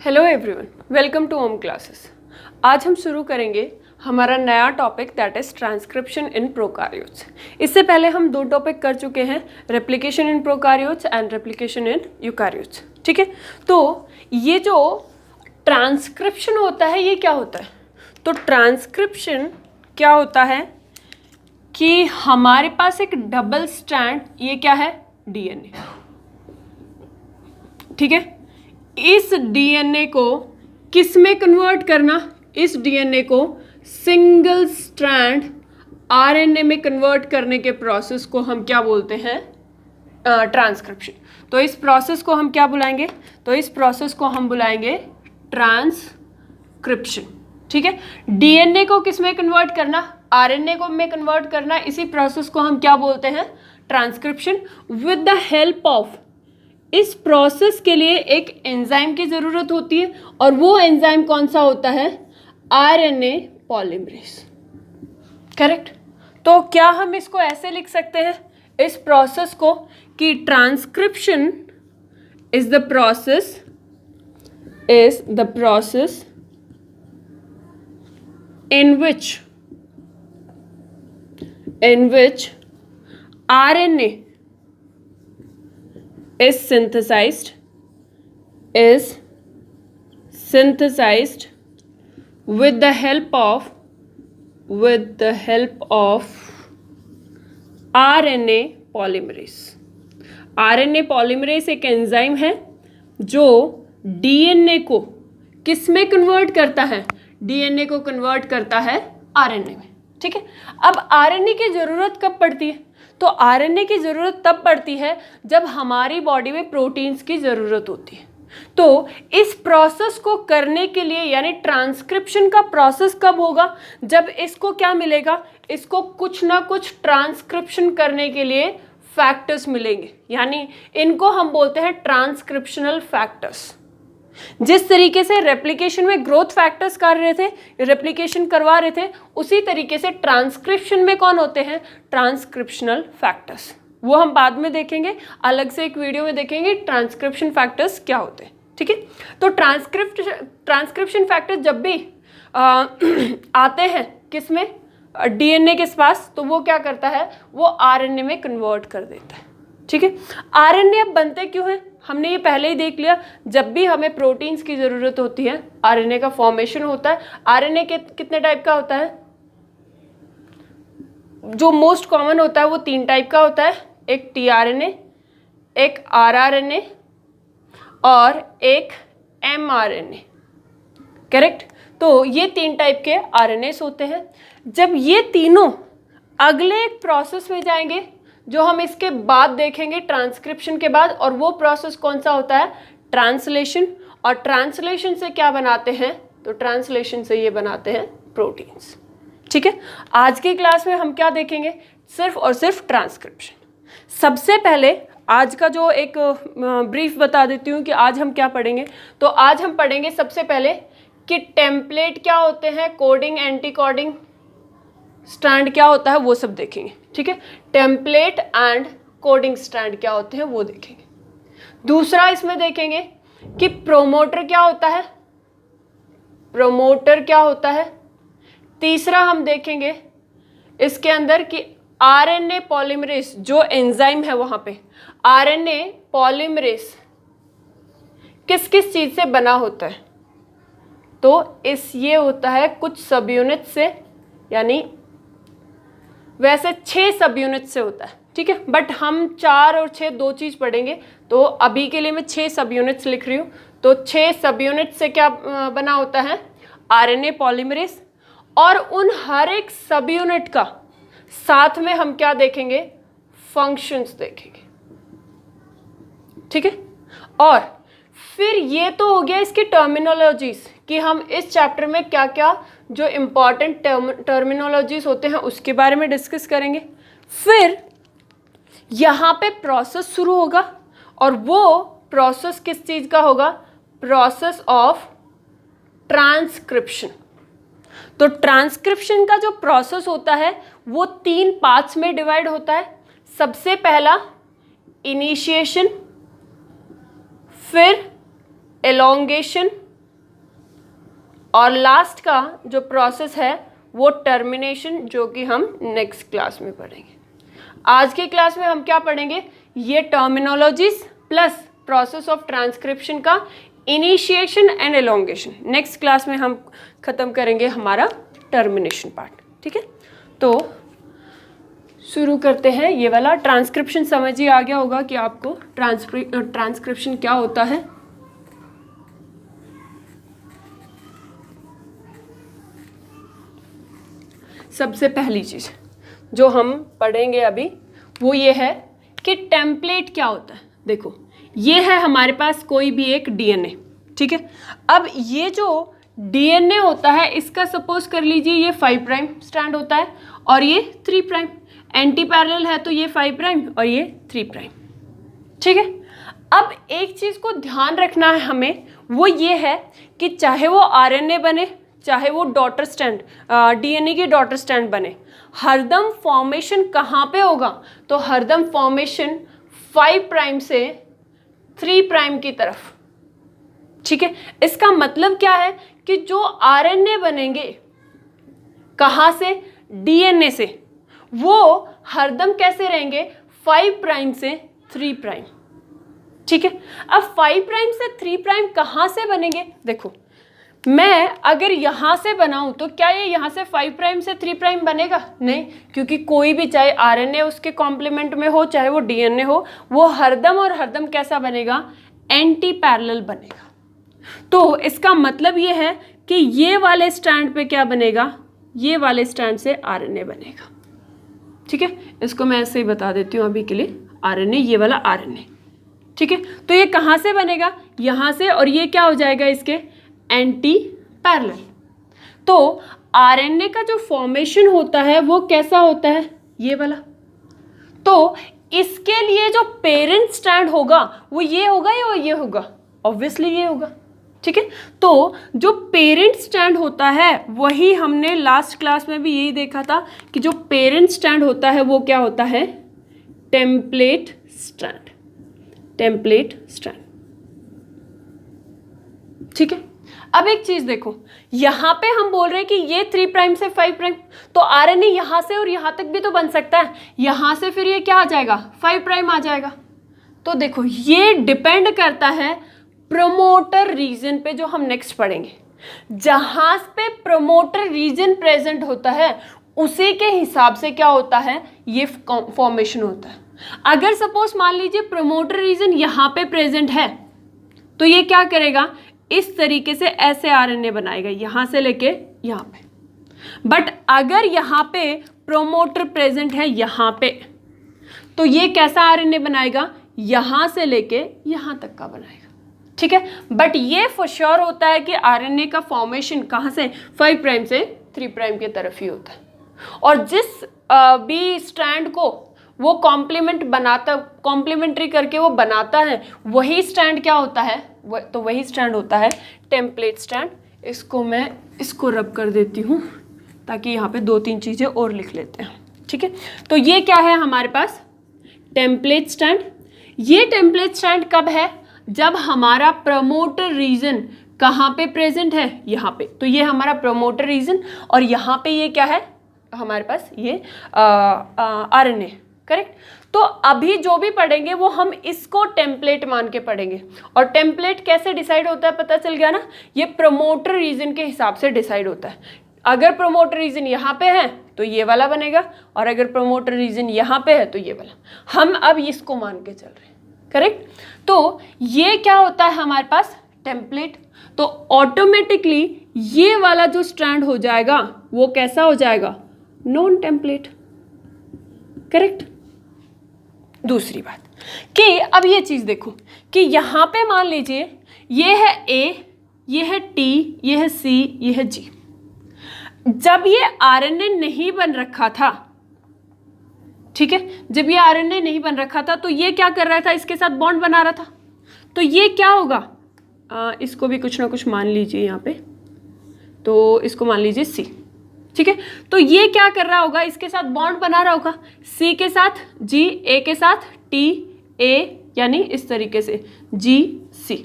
Hello everyone, welcome to Om classes. आज हम शुरू करेंगे हमारा नया topic that is transcription in prokaryotes. इससे पहले हम दो टॉपिक कर चुके हैं, replication in prokaryotes and replication in eukaryotes. ठीक है, तो ये जो ट्रांसक्रिप्शन होता है ये क्या होता है? तो ट्रांसक्रिप्शन क्या होता है कि हमारे पास एक डबल स्ट्रैंड, ये क्या है? डीएनए। ठीक है, इस डीएनए को किस में कन्वर्ट करना? इस डीएनए को सिंगल स्ट्रैंड आरएनए में कन्वर्ट करने के प्रोसेस को हम क्या बोलते हैं? ट्रांसक्रिप्शन। तो इस प्रोसेस को हम क्या बुलाएंगे? तो इस प्रोसेस को हम बुलाएंगे ट्रांसक्रिप्शन। ठीक है, डीएनए को किस में कन्वर्ट करना? आरएनए को में कन्वर्ट करना। इसी प्रोसेस को हम क्या बोलते हैं? Transcription. With the help of, इस प्रोसेस के लिए एक एंजाइम की ज़रूरत होती है और वो एंजाइम कौन सा होता है? RNA polymerase. करेक्ट। तो क्या हम इसको ऐसे लिख सकते हैं इस प्रोसेस को कि transcription is the process in which RNA is synthesized with the help of RNA polymerase। RNA polymerase एक एंजाइम है जो डीएनए को किस में कन्वर्ट करता है? डीएनए को कन्वर्ट करता है आरएनए में। ठीक है, अब आरएनए की ज़रूरत कब पड़ती है? तो आरएनए की ज़रूरत तब पड़ती है जब हमारी बॉडी में प्रोटीन्स की ज़रूरत होती है। तो इस प्रोसेस को करने के लिए, यानी ट्रांसक्रिप्शन का प्रोसेस कब होगा? जब इसको क्या मिलेगा? इसको कुछ ना कुछ ट्रांसक्रिप्शन करने के लिए फैक्टर्स मिलेंगे, यानी इनको हम बोलते हैं ट्रांसक्रिप्शनल फैक्टर्स। जिस तरीके से रेप्लिकेशन में ग्रोथ फैक्टर्स कर रहे थे, रेप्लिकेशन करवा रहे थे, उसी तरीके से ट्रांसक्रिप्शन में कौन होते हैं? Transcriptional factors. वो हम बाद में देखेंगे, अलग से एक वीडियो में देखेंगे ट्रांसक्रिप्शन फैक्टर्स क्या होते हैं। ठीक है, तो ट्रांसक्रिप्शन फैक्टर्स जब भी आते हैं किस में? डीएनए के पास, तो वो क्या करता है? वो आरएनए में कन्वर्ट कर देता है। ठीक है, आरएनए अब बनते क्यों हैं? हमने ये पहले ही देख लिया, जब भी हमें प्रोटीन्स की ज़रूरत होती है आरएनए का फॉर्मेशन होता है। आरएनए के कितने टाइप का होता है? जो मोस्ट कॉमन होता है वो 3 टाइप का होता है, एक टीआरएनए, एक आरआरएनए और एक एमआरएनए। करेक्ट। तो ये 3 टाइप के आरएनएस होते हैं। जब ये तीनों अगले एक प्रोसेस में जाएंगे जो हम इसके बाद देखेंगे ट्रांसक्रिप्शन के बाद, और वो प्रोसेस कौन सा होता है? ट्रांसलेशन। और ट्रांसलेशन से क्या बनाते हैं? तो ट्रांसलेशन से ये बनाते हैं प्रोटीन्स। ठीक है, आज की क्लास में हम क्या देखेंगे? सिर्फ और सिर्फ ट्रांसक्रिप्शन। सबसे पहले आज का जो एक ब्रीफ बता देती हूँ कि आज हम क्या पढ़ेंगे। तो आज हम पढ़ेंगे सबसे पहले कि टेम्पलेट क्या होते हैं, कोडिंग एंटी कोडिंग स्ट्रैंड क्या होता है, वो सब देखेंगे। ठीक है, टेम्पलेट एंड कोडिंग स्ट्रैंड क्या होते हैं वो देखेंगे। दूसरा इसमें देखेंगे कि प्रोमोटर क्या होता है, प्रोमोटर क्या होता है। तीसरा हम देखेंगे इसके अंदर कि आरएनए पॉलीमरेज जो एंजाइम है, वहां पे आरएनए पॉलीमरेज किस किस चीज से बना होता है? तो ये होता है कुछ सब यूनिट से, यानी वैसे 6 सब यूनिट से होता है। ठीक है, बट हम 4 और 6 2 चीज़ पढ़ेंगे, तो अभी के लिए मैं 6 सब यूनिट्स लिख रही हूँ। तो 6 सब यूनिट से क्या बना होता है? RNA polymerase. और उन हर एक सब यूनिट का साथ में हम क्या देखेंगे? फंक्शंस देखेंगे। ठीक है, और फिर ये तो हो गया इसकी टर्मिनोलॉजीज कि हम इस चैप्टर में क्या क्या जो इम्पॉर्टेंट टर्मिनोलॉजीज होते हैं उसके बारे में डिस्कस करेंगे। फिर यहाँ पे प्रोसेस शुरू होगा, और वो प्रोसेस किस चीज़ का होगा? Process of transcription. तो ट्रांसक्रिप्शन का जो प्रोसेस होता है वो 3 पार्ट्स में डिवाइड होता है। सबसे पहला इनिशिएशन, फिर एलोंगेशन और लास्ट का जो प्रोसेस है वो टर्मिनेशन, जो कि हम नेक्स्ट क्लास में पढ़ेंगे। आज के क्लास में हम क्या पढ़ेंगे, ये terminologies plus process of transcription का initiation and elongation. Next class में हम खत्म करेंगे हमारा टर्मिनेशन पार्ट, ठीक है। तो शुरू करते हैं। ये वाला ट्रांसक्रिप्शन समझ ही आ गया होगा कि आपको ट्रांसक्रिप्शन क्या होता है। सबसे पहली चीज़ जो हम पढ़ेंगे अभी वो ये है कि टेम्पलेट क्या होता है। देखो, ये है हमारे पास कोई भी एक डीएनए, ठीक है। अब ये जो डीएनए होता है इसका सपोज कर लीजिए ये 5 प्राइम स्ट्रैंड होता है और ये 3 प्राइम, एंटी पैरेलल है तो ये 5 प्राइम और ये 3 प्राइम, ठीक है। अब एक चीज़ को ध्यान रखना है हमें, वो ये है कि चाहे वो आरएनए बने, चाहे वो डॉटर स्टैंड डीएनए की डॉटर स्टैंड बने, हरदम फॉर्मेशन कहाँ पे होगा, तो हरदम फॉर्मेशन 5 प्राइम से 3 प्राइम की तरफ, ठीक है। इसका मतलब क्या है कि जो आरएनए बनेंगे कहाँ से, डीएनए से, वो हरदम कैसे रहेंगे, 5 प्राइम से 3 प्राइम, ठीक है। अब 5 प्राइम से 3 प्राइम कहाँ से बनेंगे, देखो मैं अगर यहाँ से बनाऊँ तो क्या ये यहाँ से 5 प्राइम से 3 प्राइम बनेगा, नहीं, क्योंकि कोई भी चाहे आरएनए उसके कॉम्प्लीमेंट में हो चाहे वो डीएनए हो, वो हरदम और हरदम कैसा बनेगा, एंटी पैरेलल बनेगा। तो इसका मतलब ये है कि ये वाले स्टैंड पे क्या बनेगा, ये वाले स्टैंड से आरएनए बनेगा, ठीक है। इसको मैं ऐसे ही बता देती हूँ अभी के लिए, आरएनए, ये वाला आरएनए, ठीक है। तो ये कहाँ से बनेगा, यहाँ से, और ये क्या हो जाएगा इसके एंटी पैरेलल। तो आरएनए का जो फॉर्मेशन होता है वो कैसा होता है, ये वाला। तो इसके लिए जो पेरेंट स्ट्रैंड होगा वो ये होगा या ये होगा, ऑब्वियसली ये होगा, ठीक है। तो जो पेरेंट स्ट्रैंड होता है वही हमने लास्ट क्लास में भी यही देखा था कि जो पेरेंट स्ट्रैंड होता है वो क्या होता है, टेम्पलेट स्ट्रैंड, टेम्पलेट स्ट्रैंड, ठीक है। अब एक चीज देखो, यहां पे हम बोल रहे हैं कि ये 3 प्राइम से 5 प्राइम, तो आरएनए यहां से और यहां तक भी तो बन सकता है, यहां से फिर ये क्या आ जाएगा, 5 प्राइम आ जाएगा। तो देखो ये डिपेंड करता है प्रोमोटर रीजन पे, जो हम नेक्स्ट पढ़ेंगे। जहां पे प्रोमोटर रीजन प्रेजेंट होता है उसी के हिसाब से क्या होता है, ये फॉर्मेशन होता है। अगर सपोज मान लीजिए प्रोमोटर रीजन यहाँ पे प्रेजेंट है तो ये क्या करेगा, इस तरीके से ऐसे आरएनए बनाएगा यहां से लेके यहां पे। बट अगर यहां पे प्रोमोटर प्रेजेंट है यहां पे, तो ये कैसा आरएनए बनाएगा, यहां से लेके यहां तक का बनाएगा, ठीक है। बट ये फॉर श्योर होता है कि आरएनए का फॉर्मेशन कहां से, 5 प्राइम से 3 प्राइम की तरफ ही होता है। और जिस भी स्ट्रैंड को वो कॉम्प्लीमेंट्री करके वो बनाता है, वही स्ट्रैंड क्या होता है, तो वही स्ट्रैंड होता है टेम्पलेट स्ट्रैंड। इसको मैं इसको रब कर देती हूँ ताकि यहाँ पे 2-3 चीज़ें और लिख लेते हैं, ठीक है। तो ये क्या है हमारे पास, टेम्पलेट स्ट्रैंड। ये टेम्पलेट स्ट्रैंड कब है, जब हमारा प्रमोटर रीजन कहाँ पे प्रेजेंट है, यहाँ पे। तो ये हमारा प्रमोटर रीजन और यहाँ पे ये क्या है हमारे पास, ये आरएनए, करेक्ट। तो अभी जो भी पढ़ेंगे वो हम इसको टेम्पलेट मान के पढ़ेंगे। और टेम्पलेट कैसे डिसाइड होता है पता चल गया ना, ये प्रमोटर रीजन के हिसाब से डिसाइड होता है। अगर प्रमोटर रीजन यहाँ पे है तो ये वाला बनेगा, और अगर प्रमोटर रीजन यहाँ पे है तो ये वाला। हम अब इसको मान के चल रहे हैं, करेक्ट। तो ये क्या होता है हमारे पास, टेम्पलेट। तो ऑटोमेटिकली ये वाला जो स्ट्रैंड हो जाएगा वो कैसा हो जाएगा, नॉन टेम्पलेट, करेक्ट। दूसरी बात कि अब ये चीज देखो कि यहां पे मान लीजिए ये है ए, ये है टी, ये है सी, ये है जी। जब ये आरएनए नहीं बन रखा था, ठीक है, जब ये आरएनए नहीं बन रखा था तो ये क्या कर रहा था, इसके साथ बॉन्ड बना रहा था। तो ये क्या होगा, इसको भी कुछ ना कुछ मान लीजिए यहाँ पे, तो इसको मान लीजिए सी, ठीक है। तो ये क्या कर रहा होगा, इसके साथ बॉन्ड बना रहा होगा, सी के साथ जी, ए के साथ टी, ए, यानी इस तरीके से जी सी।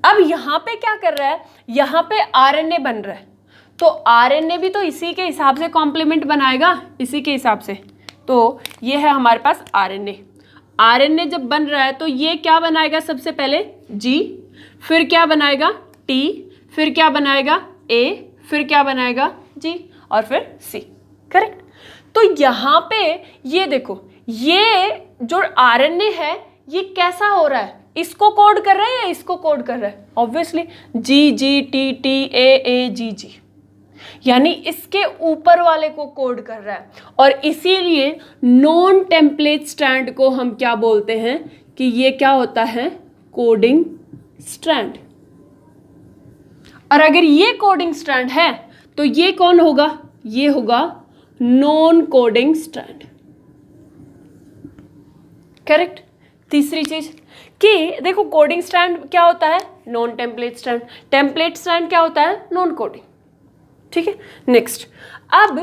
अब यहाँ पे क्या कर रहा है, यहाँ पे आरएनए बन रहा है, तो आरएनए भी तो इसी के हिसाब से कॉम्प्लीमेंट बनाएगा, इसी के हिसाब से। तो ये है हमारे पास आरएनए। आरएनए जब बन रहा है तो ये क्या बनाएगा, सबसे पहले जी, फिर क्या बनाएगा टी, फिर क्या बनाएगा ए, फिर क्या बनाएगा जी, और फिर सी। करेक्ट। तो यहाँ पे ये देखो, ये जो आरएनए है ये कैसा हो रहा है, इसको कोड कर रहा है या इसको कोड कर रहा है, obviously G G T T A G G, यानी इसके ऊपर वाले को कोड कर रहा है। और इसीलिए नॉन टेम्पलेट स्ट्रैंड को हम क्या बोलते हैं कि ये क्या होता है, कोडिंग स्ट्रैंड। और अगर ये कोडिंग स्ट्रैंड है तो ये कौन होगा, ये होगा नॉन कोडिंग स्ट्रैंड। करेक्ट। तीसरी चीज कि देखो कोडिंग स्ट्रैंड क्या होता है, non template strand, template strand क्या होता है, नॉन कोडिंग। ठीक है। नेक्स्ट, अब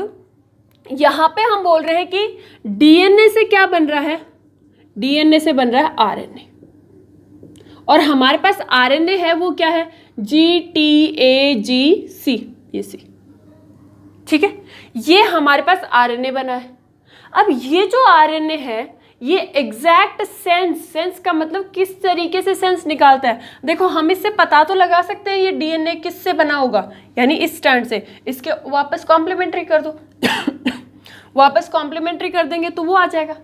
यहां पे हम बोल रहे हैं कि डीएनए से क्या बन रहा है, डीएनए से बन रहा है आरएनए, और हमारे पास आरएनए है वो क्या है, जी टी ए जी सी, ये सी। ठीक है, ये हमारे पास आरएनए बना है। अब ये जो आरएनए है ये एग्जैक्ट सेंस का मतलब किस तरीके से सेंस निकालता है, देखो हम इससे पता तो लगा सकते हैं ये डीएनए किससे बना होगा, यानी इस स्ट्रैंड से, इसके वापस कॉम्प्लीमेंट्री कर दो वापस कॉम्प्लीमेंट्री कर देंगे तो वो आ जाएगा।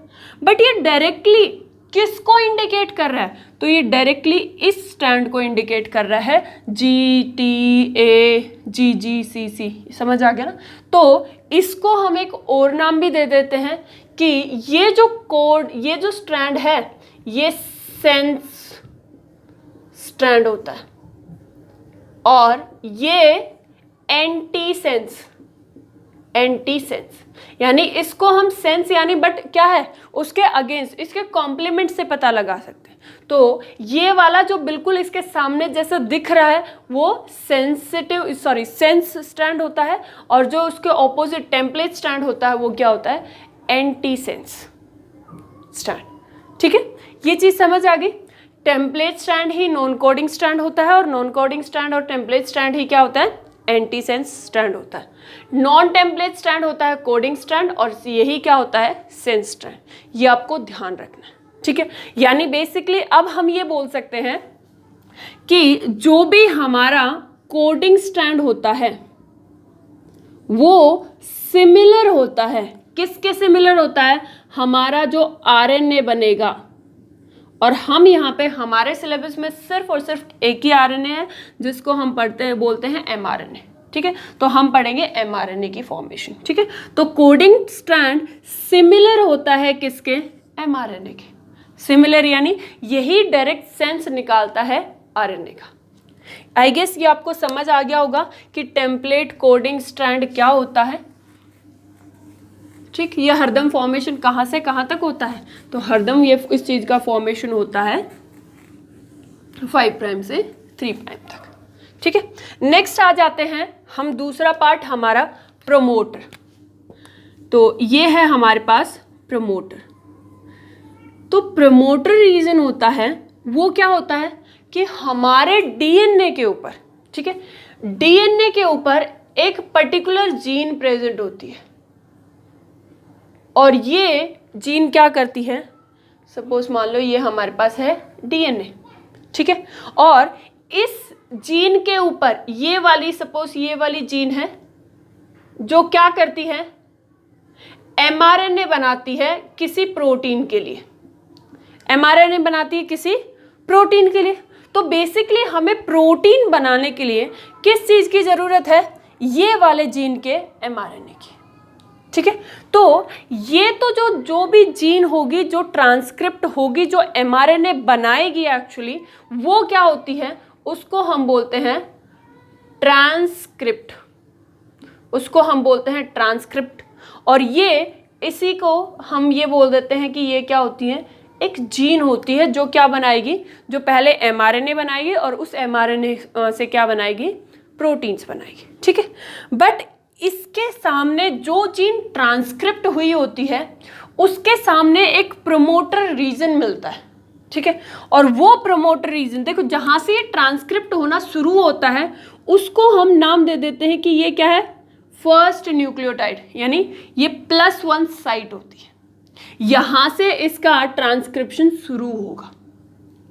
बट ये डायरेक्टली किसको इंडिकेट कर रहा है, तो ये डायरेक्टली इस स्ट्रैंड को इंडिकेट कर रहा है, जी टी ए जी जी सी सी। समझ आ गया ना। तो इसको हम एक और नाम भी दे देते हैं कि ये जो कोड, ये जो स्ट्रैंड है ये सेंस स्ट्रैंड होता है, और ये एंटी सेंस, एंटी सेंस, यानी इसको हम सेंस यानी बट क्या है उसके अगेंस्ट, इसके कॉम्प्लीमेंट से पता लगा सकते हैं। तो ये वाला जो बिल्कुल इसके सामने जैसा दिख रहा है वो सेंस स्ट्रैंड होता है, और जो उसके ऑपोजिट टेम्पलेट स्ट्रैंड होता है वो क्या होता है, एंटी सेंस स्ट्रैंड। ठीक है, ये चीज समझ आ गई। टेम्पलेट स्ट्रैंड ही नॉन कोडिंग स्ट्रैंड होता है, और नॉन कोडिंग स्ट्रैंड और टेम्पलेट स्ट्रैंड ही क्या होता है, एंटी सेंस स्ट्रैंड होता है। नॉन टेम्पलेट स्ट्रैंड होता है कोडिंग स्ट्रैंड, और यही क्या होता है, सेंस स्ट्रैंड। ये आपको ध्यान रखना है। ठीक है, यानी बेसिकली अब हम ये बोल सकते हैं कि जो भी हमारा कोडिंग स्ट्रैंड होता है वो सिमिलर होता है, किसके सिमिलर होता है, हमारा जो आरएनए बनेगा। और हम यहाँ पे हमारे सिलेबस में सिर्फ और सिर्फ एक ही आरएनए है जिसको हम पढ़ते हैं, बोलते हैं एमआरएनए। ठीक है, तो हम पढ़ेंगे एमआरएनए की फॉर्मेशन। ठीक है, तो कोडिंग स्ट्रैंड सिमिलर होता है किसके, एमआरएनए के। सिमिलर यानी यही डायरेक्ट सेंस निकालता है आरएनए का। आई गेस ये आपको समझ आ गया होगा कि टेम्पलेट कोडिंग स्ट्रैंड क्या होता है। ठीक, ये हरदम फॉर्मेशन कहाँ से कहाँ तक होता है, तो हरदम ये इस चीज का फॉर्मेशन होता है 5 प्राइम से 3 प्राइम तक। ठीक है, नेक्स्ट आ जाते हैं हम, दूसरा पार्ट हमारा प्रमोटर। तो ये है हमारे पास प्रमोटर। तो प्रमोटर रीजन होता है, वो क्या होता है कि हमारे डीएनए के ऊपर, ठीक है, डीएनए के ऊपर एक पर्टिकुलर जीन प्रेजेंट होती है, और ये जीन क्या करती है, सपोज मान लो ये हमारे पास है डीएनए। ठीक है, और इस जीन के ऊपर ये वाली, सपोज ये वाली जीन है जो क्या करती है, एमआरएनए बनाती है किसी प्रोटीन के लिए, एमआरएनए बनाती है किसी प्रोटीन के लिए। तो बेसिकली हमें प्रोटीन बनाने के लिए किस चीज की जरूरत है, ये वाले जीन के एमआरएनए की। ठीक है, तो ये तो जो भी जीन होगी, जो ट्रांसक्रिप्ट होगी, जो एमआरएनए बनाएगी एक्चुअली, वो क्या होती है, उसको हम बोलते हैं ट्रांसक्रिप्ट, उसको हम बोलते हैं ट्रांसक्रिप्ट। और ये इसी को हम ये बोल देते हैं कि ये क्या होती है, एक जीन होती है जो क्या बनाएगी, जो पहले एमआरएनए बनाएगी और उस एमआरएनए से क्या बनाएगी, प्रोटीन्स बनाएगी। ठीक है, बट इसके सामने जो जीन ट्रांसक्रिप्ट हुई होती है उसके सामने एक प्रमोटर रीजन मिलता है। ठीक है। और वो प्रमोटर रीजन, देखो जहां से ये ट्रांसक्रिप्ट होना शुरू होता है उसको हम नाम दे देते हैं कि ये क्या है, फर्स्ट न्यूक्लियोटाइड, यानी ये +1 साइट होती है, यहां से इसका ट्रांसक्रिप्शन शुरू होगा,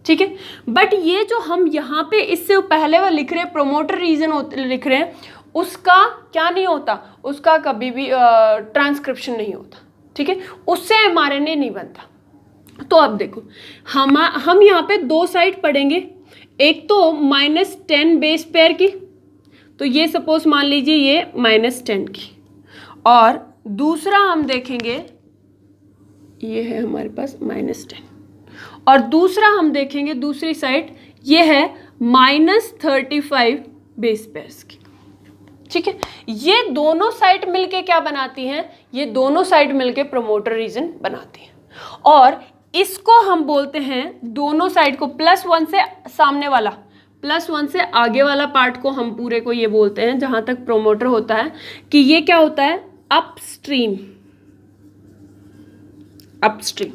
ठीक है। बट ये जो हम यहाँ पे इससे पहले वो लिख रहे हैं प्रोमोटर रीजन लिख रहे हैं, उसका क्या नहीं होता, उसका कभी भी ट्रांसक्रिप्शन नहीं होता, ठीक है, उससे एमआरएनए नहीं बनता। तो अब देखो हम यहाँ पे 2 साइट पढ़ेंगे, एक तो -10 बेस पेयर की, तो ये सपोज मान लीजिए ये -10 की, और दूसरा हम देखेंगे ये है हमारे पास -10, और दूसरा हम देखेंगे दूसरी साइड ये है -35 बेस पेयर्स की, ठीक है। ये दोनों साइड मिलके क्या बनाती हैं, ये दोनों साइड मिलके प्रमोटर रीजन बनाती हैं, और इसको हम बोलते हैं दोनों साइड को +1 से सामने वाला, +1 से आगे वाला पार्ट को हम पूरे को ये बोलते हैं जहां तक प्रोमोटर होता है कि ये क्या होता है, अपस्ट्रीम। अपस्ट्रीम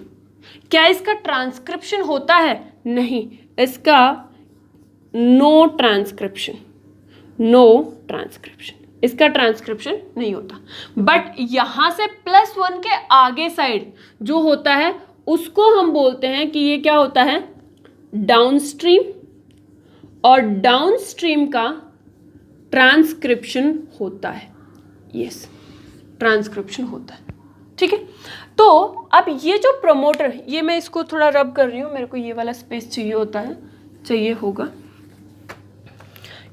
क्या इसका ट्रांसक्रिप्शन होता है, नहीं, इसका नो ट्रांसक्रिप्शन, नो ट्रांसक्रिप्शन, इसका ट्रांसक्रिप्शन नहीं होता। बट यहां से +1 के आगे साइड जो होता है उसको हम बोलते हैं कि ये क्या होता है, डाउनस्ट्रीम, और डाउनस्ट्रीम का ट्रांसक्रिप्शन होता है, यस, ट्रांसक्रिप्शन होता है, ठीक है। तो अब ये जो प्रमोटर, ये मैं इसको थोड़ा रब कर रही हूँ, मेरे को ये वाला स्पेस चाहिए होता है, चाहिए होगा,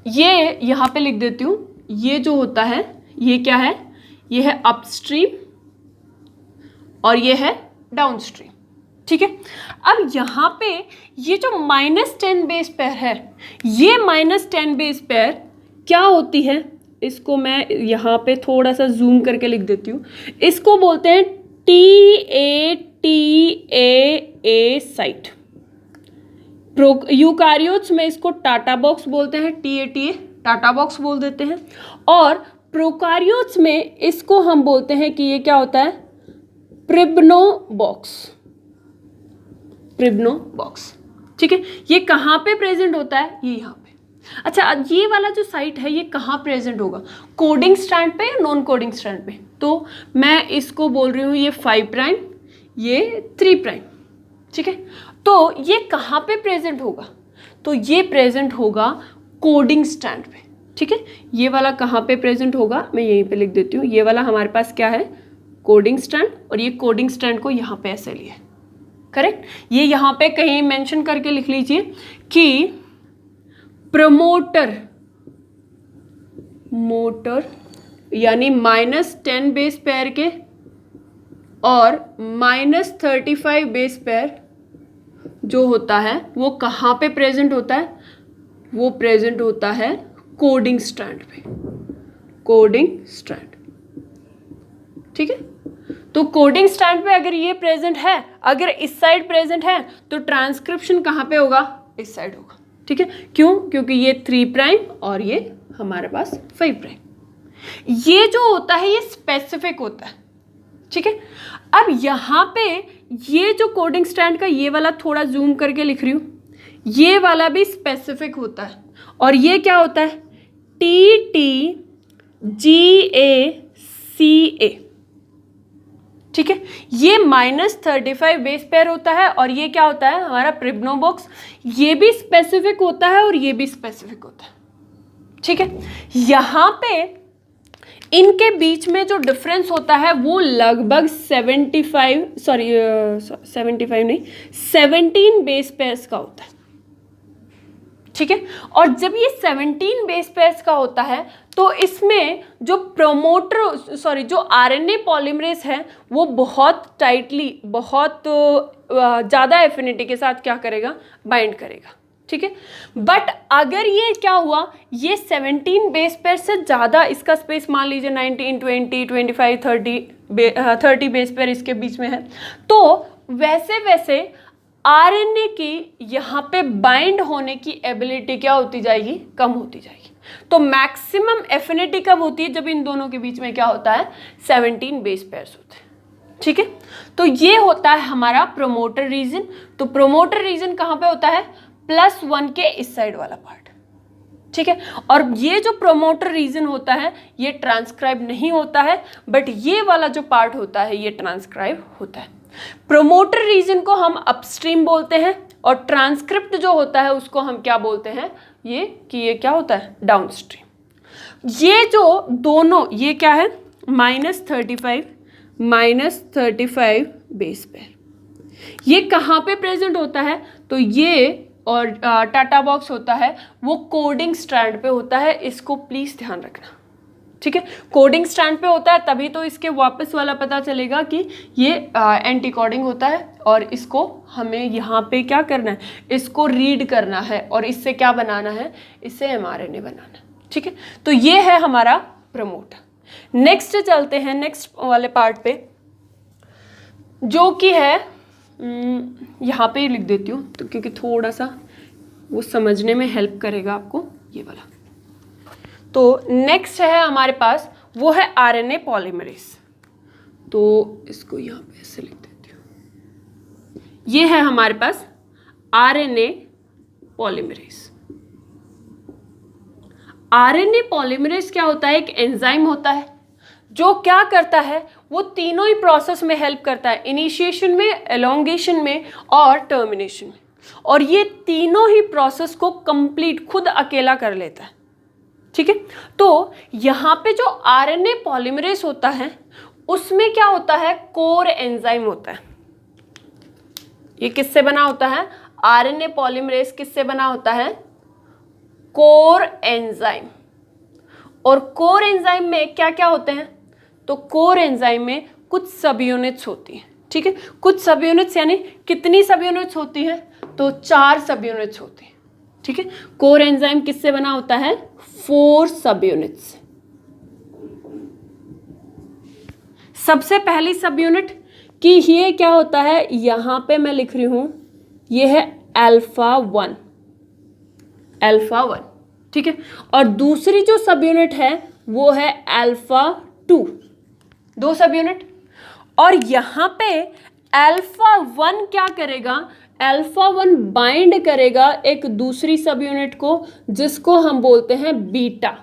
ये यहाँ पे लिख देती हूँ, ये जो होता है ये क्या है, ये है अपस्ट्रीम और ये है डाउनस्ट्रीम, ठीक है। अब यहाँ पे ये जो -10 बेस पेयर है, ये -10 बेस पेयर क्या होती है, इसको मैं यहाँ पे थोड़ा सा जूम करके लिख देती हूँ, इसको बोलते हैं TATAA साइट। यूकारियोट्स में इसको टाटा बॉक्स बोलते हैं, TATA टाटा बॉक्स बोल देते हैं, और प्रोकारियोट्स में इसको हम बोलते हैं कि ये क्या होता है, प्रिब्नो बॉक्स, प्रिब्नो बॉक्स, ठीक है। ये कहाँ पे प्रेजेंट होता है, ये यहाँ पे। अच्छा, ये वाला जो साइट है ये कहाँ प्रेजेंट होगा, कोडिंग स्ट्रैंड पे या नॉन कोडिंग स्ट्रैंड पे, तो मैं इसको बोल रही हूँ ये 5', ये 3', ठीक है। तो ये कहाँ पे प्रेजेंट होगा, तो ये प्रेजेंट होगा कोडिंग स्ट्रैंड पे, ठीक है। ये वाला कहाँ पे प्रेजेंट होगा, मैं यहीं पे लिख देती हूँ, ये वाला हमारे पास क्या है, कोडिंग स्ट्रैंड, और ये कोडिंग स्ट्रैंड को यहाँ पे ऐसे लिया, करेक्ट। ये यहाँ पे कहीं मेंशन करके लिख लीजिए कि प्रमोटर मोटर यानी -10 बेस पेयर के और -35 बेस पेयर जो होता है वो कहाँ पे प्रेजेंट होता है, वो प्रेजेंट होता है कोडिंग स्ट्रैंड पे, कोडिंग स्ट्रैंड, ठीक है। तो कोडिंग स्ट्रैंड पे अगर ये प्रेजेंट है, अगर इस साइड प्रेजेंट है, तो ट्रांसक्रिप्शन कहाँ पे होगा, इस साइड होगा, ठीक है। क्यों, क्योंकि ये 3' और ये हमारे पास 5'। ये जो होता है ये स्पेसिफिक होता है, ठीक है। अब यहाँ पे ये जो कोडिंग स्ट्रैंड का ये वाला थोड़ा जूम करके लिख रही हूँ, ये वाला भी स्पेसिफिक होता है, और ये क्या होता है, TTGACA, ठीक है। ये -35 बेस पेयर होता है, और ये क्या होता है हमारा प्रिब्नो बॉक्स, ये भी स्पेसिफिक होता है और ये भी स्पेसिफिक होता है, ठीक है। यहाँ पे इनके बीच में जो डिफरेंस होता है वो लगभग 17 बेस पेयर्स का होता है, ठीक है। और जब ये 17 बेस पेयर्स का होता है तो इसमें जो जो आरएनए पॉलीमरेज है वो बहुत टाइटली, बहुत ज़्यादा एफिनिटी के साथ क्या करेगा, बाइंड करेगा, ठीक है। बट अगर ये क्या हुआ, ये 17 बेस पेयर से ज़्यादा, इसका स्पेस मान लीजिए 19, 20, 25, 30 बेस पेयर इसके बीच में है, तो वैसे वैसे आरएनए की यहाँ पे बाइंड होने की एबिलिटी क्या होती जाएगी, कम होती जाएगी। तो मैक्सिमम एफिनिटी कब होती है, जब इन दोनों के बीच में क्या होता है, 17 बेस पेयर्स होते हैं, ठीक है, तो ये होता है हमारा प्रोमोटर रीजन। तो प्रोमोटर रीजन कहाँ पे होता है? +1 के इस साइड वाला पार्ट, ठीक है। और ये जो प्रोमोटर रीजन होता है ये ट्रांसक्राइब नहीं होता है, बट ये वाला जो पार्ट होता है ये ट्रांसक्राइब होता है। प्रोमोटर रीजन को हम अपस्ट्रीम बोलते हैं और ट्रांसक्रिप्ट जो होता है उसको हम क्या बोलते हैं? ये क्या होता है? डाउनस्ट्रीम। ये जो दोनों, ये क्या है? -35 बेस पेयर, ये कहाँ पे प्रेजेंट होता है? तो ये और टाटा बॉक्स होता है वो कोडिंग स्ट्रैंड पे होता है, इसको प्लीज ध्यान रखना, ठीक है। कोडिंग स्ट्रैंड पे होता है तभी तो इसके वापस वाला पता चलेगा कि ये एंटी कोडिंग होता है, और इसको हमें यहाँ पे क्या करना है? इसको रीड करना है और इससे क्या बनाना है? इससे mRNA बनाना है, ठीक है। तो ये है हमारा प्रमोटर। नेक्स्ट चलते हैं नेक्स्ट वाले पार्ट पे, जो कि है यहाँ पे ही लिख देती हूँ तो क्योंकि थोड़ा सा वो समझने में हेल्प करेगा आपको, ये वाला। तो नेक्स्ट है हमारे पास, वो है RNA पॉलीमरेज। तो इसको यहाँ पे ऐसे लिख देती हूँ, ये है हमारे पास RNA पॉलीमरेज। RNA पॉलीमरेज क्या होता है? एक एंजाइम होता है जो क्या करता है? वो तीनों ही प्रोसेस में हेल्प करता है, इनिशिएशन में, एलोंगेशन में और टर्मिनेशन में। और ये तीनों ही प्रोसेस को कंप्लीट खुद अकेला कर लेता है, ठीक है। तो यहाँ पे जो RNA पॉलीमरेज होता है उसमें क्या होता है? कोर एंजाइम होता है। ये किससे बना होता है? RNA पॉलीमरेज किससे बना होता है? Core enzyme. और कोर एंजाइम में क्या क्या होते हैं? तो कोर एंजाइम में कुछ सब यूनिट्स होती हैं, ठीक है। कुछ सब यूनिट्स यानी कितनी सब यूनिट्स होती हैं? तो 4 सब यूनिट्स होती हैं, ठीक है। कोर एंजाइम किससे बना होता है? 4 सब यूनिट्स। सबसे पहली सब यूनिट कि ये क्या होता है? यहां पे मैं लिख रही हूं, ये है अल्फा 1, ठीक है। और दूसरी जो सब यूनिट है वो है अल्फा 2, 2 सब यूनिट। और यहाँ पे अल्फा 1 क्या करेगा? अल्फा 1 बाइंड करेगा एक दूसरी सब यूनिट को जिसको हम बोलते हैं बीटा,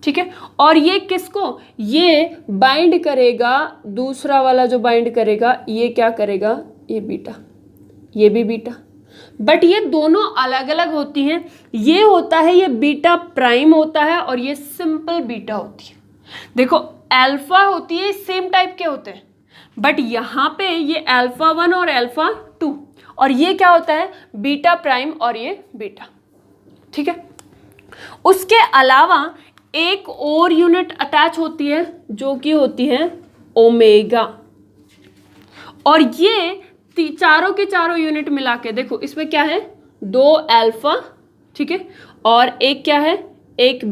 ठीक है। और ये किसको? ये बाइंड करेगा, दूसरा वाला जो बाइंड करेगा ये क्या करेगा? ये बीटा, ये भी बीटा। बट ये दोनों अलग अलग होती हैं। ये होता है, ये बीटा प्राइम होता है और ये सिंपल बीटा होती है। देखो अल्फा होती है, सेम टाइप के होते हैं, बट यहाँ पे ये अल्फा 1 और अल्फा 2, और ये क्या होता है? बीटा प्राइम और ये बीटा, ठीक है। उसके अलावा एक और यूनिट अटैच होती है जो कि होती है ओमेगा। और ये चारों के चारों यूनिट मिला के देखो, इसमें क्या है? 2 अल्फा, ठीक है, और एक क्या है? एक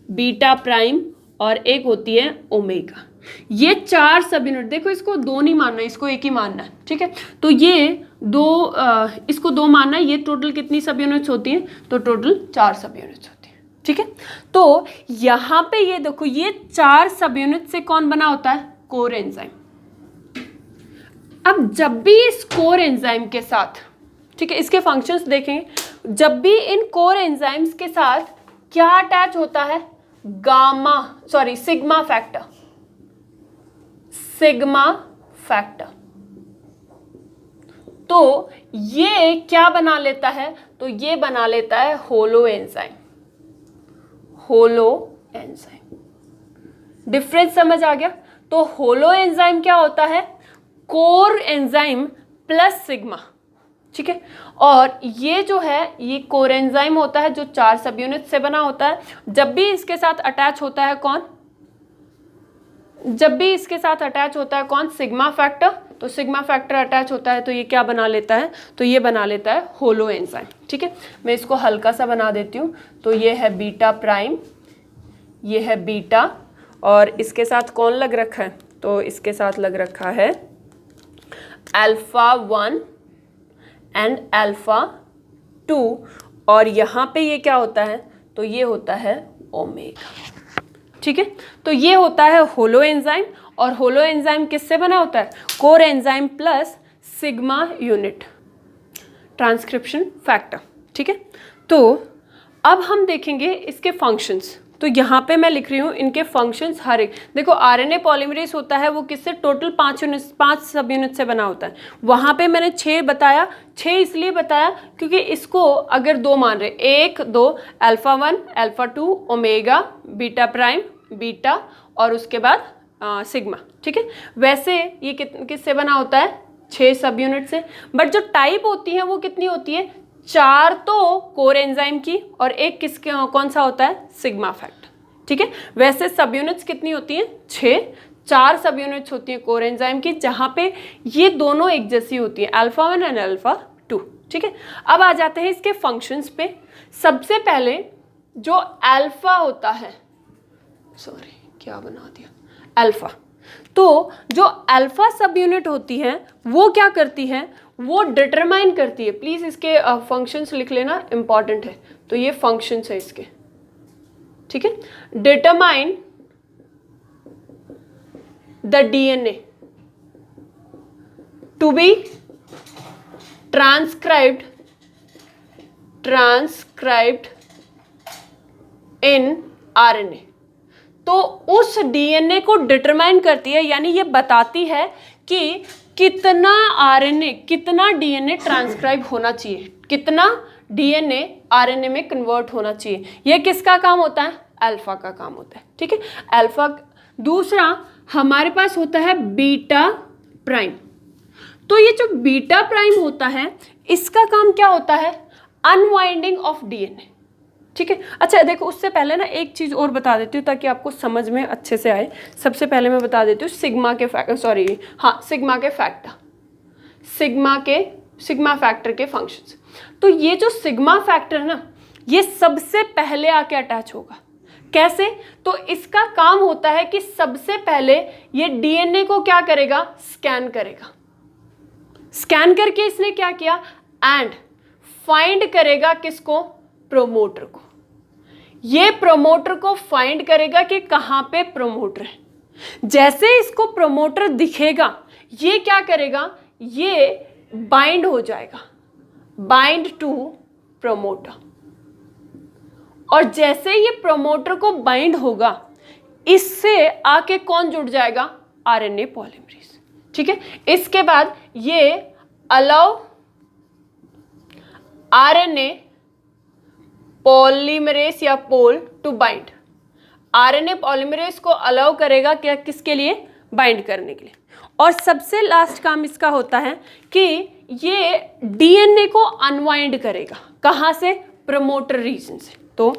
बीटा प्राइम और एक होती है ओमेगा। ये 4 सब यूनिट, देखो इसको 2 नहीं मानना, इसको 1 ही मानना है, ठीक है। तो ये इसको 2 मानना है। ये टोटल कितनी सब यूनिट्स होती हैं? तो टोटल 4 सब यूनिट्स होती हैं, ठीक है। तो यहाँ पे ये देखो, ये 4 सब यूनिट से कौन बना होता है? Core enzyme. अब जब भी इस कोर एंजाइम के साथ, ठीक है, इसके फंक्शंस देखेंगे, जब भी इन कोर एंजाइम्स के साथ क्या अटैच होता है? Sigma factor. तो ये क्या बना लेता है? तो ये बना लेता है होलो एंजाइम। डिफरेंस समझ आ गया? तो होलो एंजाइम क्या होता है? कोर एंजाइम प्लस सिग्मा, ठीक है। और ये जो है ये कोर एंजाइम होता है जो 4 सब यूनिट से बना होता है। जब भी इसके साथ अटैच होता है कौन? Sigma factor. तो सिग्मा फैक्टर अटैच होता है तो ये क्या बना लेता है? तो ये बना लेता है होलो एंजाइम, ठीक है। मैं इसको हल्का सा बना देती हूँ। तो ये है बीटा प्राइम, ये है बीटा, और इसके साथ कौन लग रखा है? तो इसके साथ लग रखा है अल्फा 1 एंड अल्फा 2, और यहाँ पे ये क्या होता है? तो ये होता है ओमेगा। ठीक है। तो ये होता है होलो एंजाइम, और होलो एंजाइम किससे बना होता है? Core enzyme plus sigma unit transcription factor. ठीक है, तो अब हम देखेंगे इसके फंक्शंस। तो यहाँ पे मैं लिख रही हूँ इनके फंक्शंस हर एक। देखो आरएनए पॉलीमरेज होता है वो किससे? टोटल 5 सब यूनिट से बना होता है। वहाँ पे मैंने 6 बताया, 6 इसलिए बताया क्योंकि इसको अगर 2 मान रहे, 1 2 alpha 1 alpha 2 omega beta prime beta और उसके बाद सिग्मा। ठीक है, वैसे ये किससे बना होता है? 6 सब यूनिट से। बट जो टाइप होती है वो कितनी होती है? 4 तो कोर एंजाइम की और एक किसके कौन सा होता है? Sigma factor. ठीक है, वैसे सब यूनिट्स कितनी होती हैं? 6। 4 सब यूनिट्स होती हैं कोर एंजाइम की, जहाँ पे ये दोनों एक जैसी होती है, अल्फा 1 एंड अल्फा 2। ठीक है, अब आ जाते हैं इसके फंक्शंस पे। सबसे पहले जो अल्फा होता है, सॉरी क्या बना दिया, अल्फा। तो जो अल्फा सब यूनिट होती है वो क्या करती है? वो डिटरमाइन करती है, प्लीज इसके फंक्शंस लिख लेना, इंपॉर्टेंट है। तो ये फंक्शंस है इसके। ठीक है, determine the DNA to be transcribed in RNA. तो उस डीएनए को डिटरमाइन करती है, यानी ये बताती है कि कितना आरएनए, कितना डीएनए ट्रांसक्राइब होना चाहिए, कितना डीएनए आरएनए में कन्वर्ट होना चाहिए। ये किसका काम होता है? अल्फा का काम होता है। ठीक है, अल्फा। दूसरा हमारे पास होता है बीटा प्राइम। तो ये जो बीटा प्राइम होता है इसका काम क्या होता है? Unwinding of DNA. ठीक है, अच्छा देखो उससे पहले ना एक चीज़ और बता देती हूँ ताकि आपको समझ में अच्छे से आए। सबसे पहले मैं बता देती हूँ सिग्मा के फैक्टर के फंक्शंस। तो ये जो सिग्मा फैक्टर है ना, ये सबसे पहले आके अटैच होगा। कैसे? तो इसका काम होता है कि सबसे पहले ये डीएनए को क्या करेगा? स्कैन करेगा। स्कैन करके इसने क्या किया? एंड फाइंड करेगा किसको? प्रोमोटर को। ये प्रोमोटर को फाइंड करेगा कि कहाँ पे प्रोमोटर है। जैसे इसको प्रोमोटर दिखेगा ये क्या करेगा? ये बाइंड हो जाएगा, बाइंड टू प्रोमोटर। और जैसे ये प्रोमोटर को बाइंड होगा इससे आके कौन जुड़ जाएगा? RNA polymerase. ठीक है, इसके बाद ये अलाउ आरएनए पॉलीमरेज या pol to bind. RNA polymerase को अलाउ करेगा क्या? किसके लिए? बाइंड करने के लिए। और सबसे लास्ट काम इसका होता है कि ये डीएनए को अनवाइंड करेगा। कहाँ से? प्रमोटर रीजन से। तो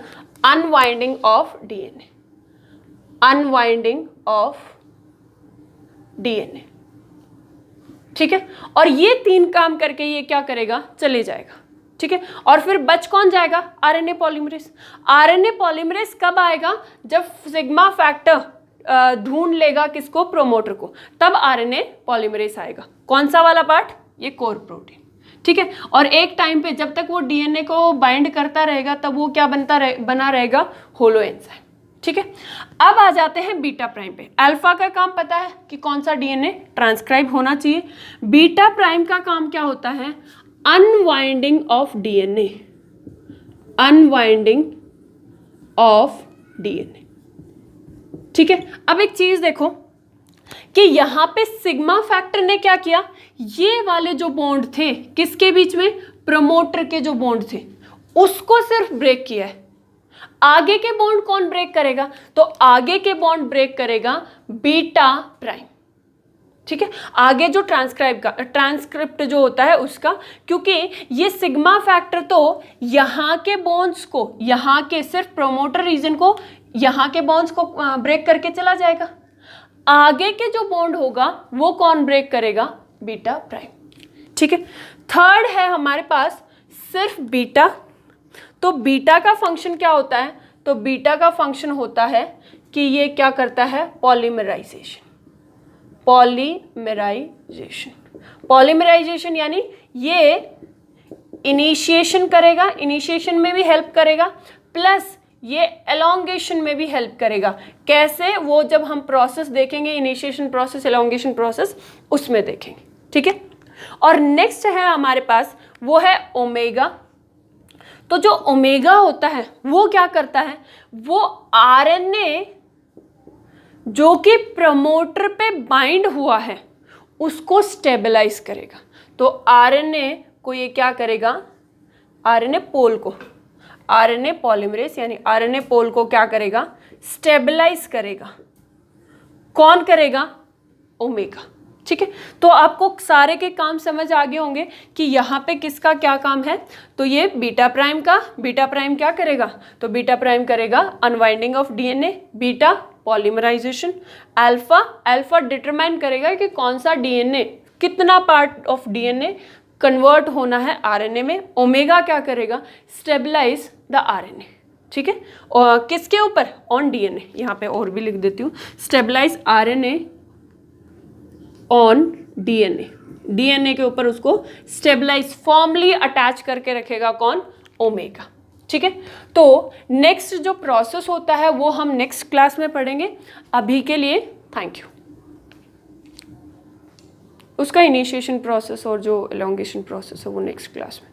unwinding of DNA, unwinding of DNA. ठीक है, और ये 3 काम करके ये क्या करेगा? चले जाएगा। ठीक है, और फिर बच कौन जाएगा? RNA polymerase. आरएनए पॉलीमरेज कब आएगा? जब सिग्मा फैक्टर ढूंढ लेगा किसको? प्रोमोटर को, तब आरएनए पॉलीमरेज आएगा। कौन सा वाला पार्ट? ये कोर प्रोटीन। ठीक है, और एक टाइम पे जब तक वो डीएनए को बाइंड करता रहेगा तब वो क्या बना रहेगा? Holo enzyme. ठीक है, अब आ जाते हैं बीटा प्राइम पे। अल्फा का काम पता है कि कौन सा डीएनए ट्रांसक्राइब होना चाहिए। बीटा प्राइम का काम क्या होता है? Unwinding of DNA, unwinding of DNA. ठीक है, अब एक चीज देखो कि यहां पे सिग्मा फैक्टर ने क्या किया? ये वाले जो बॉन्ड थे किसके बीच में? प्रमोटर के जो बॉन्ड थे उसको सिर्फ ब्रेक किया है। आगे के बॉन्ड कौन ब्रेक करेगा? तो आगे के बॉन्ड ब्रेक करेगा बीटा प्राइम। ठीक है, आगे जो ट्रांसक्रिप्ट जो होता है उसका, क्योंकि ये सिग्मा फैक्टर तो यहाँ के बॉन्ड्स को, यहाँ के सिर्फ प्रोमोटर रीजन को, यहाँ के बॉन्ड्स को ब्रेक करके चला जाएगा। आगे के जो बॉन्ड होगा वो कौन ब्रेक करेगा? Beta prime. ठीक है, थर्ड है हमारे पास सिर्फ बीटा। तो बीटा का फंक्शन क्या होता है? तो बीटा का फंक्शन होता है कि ये क्या करता है? पॉलीमराइजेशन। पॉलीमराइजेशन, पॉलीमराइजेशन यानी ये इनिशिएशन करेगा, इनिशिएशन में भी हेल्प करेगा, प्लस ये एलोंगेशन में भी हेल्प करेगा। कैसे, वो जब हम प्रोसेस देखेंगे, इनिशिएशन प्रोसेस, एलोंगेशन प्रोसेस, उसमें देखेंगे, ठीक है। और नेक्स्ट है हमारे पास, वो है ओमेगा। तो जो ओमेगा होता है वो क्या करता है, वो आरएनए जो कि प्रमोटर पे बाइंड हुआ है उसको स्टेबलाइज करेगा। तो आरएनए को ये क्या करेगा, आरएनए पोल को, आरएनए पॉलीमरेज यानी आरएनए पोल को क्या करेगा, स्टेबलाइज करेगा। कौन करेगा, ओमेगा, ठीक है। तो आपको सारे के काम समझ आ गए होंगे कि यहाँ पे किसका क्या काम है। तो ये बीटा प्राइम का, बीटा प्राइम क्या करेगा, तो बीटा प्राइम करेगा unwinding of DNA, beta polymerization, alpha, alpha determine करेगा कि कौन सा डीएनए, कितना पार्ट ऑफ डीएनए कन्वर्ट होना है आरएनए में। ओमेगा क्या करेगा, स्टेबलाइज द आरएनए, ठीक है। और किसके ऊपर, ऑन डीएनए, यहाँ पे और भी लिख देती हूँ, stabilize RNA on DNA, DNA के ऊपर उसको स्टेबलाइज फॉर्मली अटैच करके रखेगा कौन, ओमेगा, ठीक है। तो नेक्स्ट जो प्रोसेस होता है वो हम नेक्स्ट क्लास में पढ़ेंगे। अभी के लिए थैंक यू। उसका इनिशिएशन प्रोसेस और जो एलोंगेशन प्रोसेस है वो नेक्स्ट क्लास में।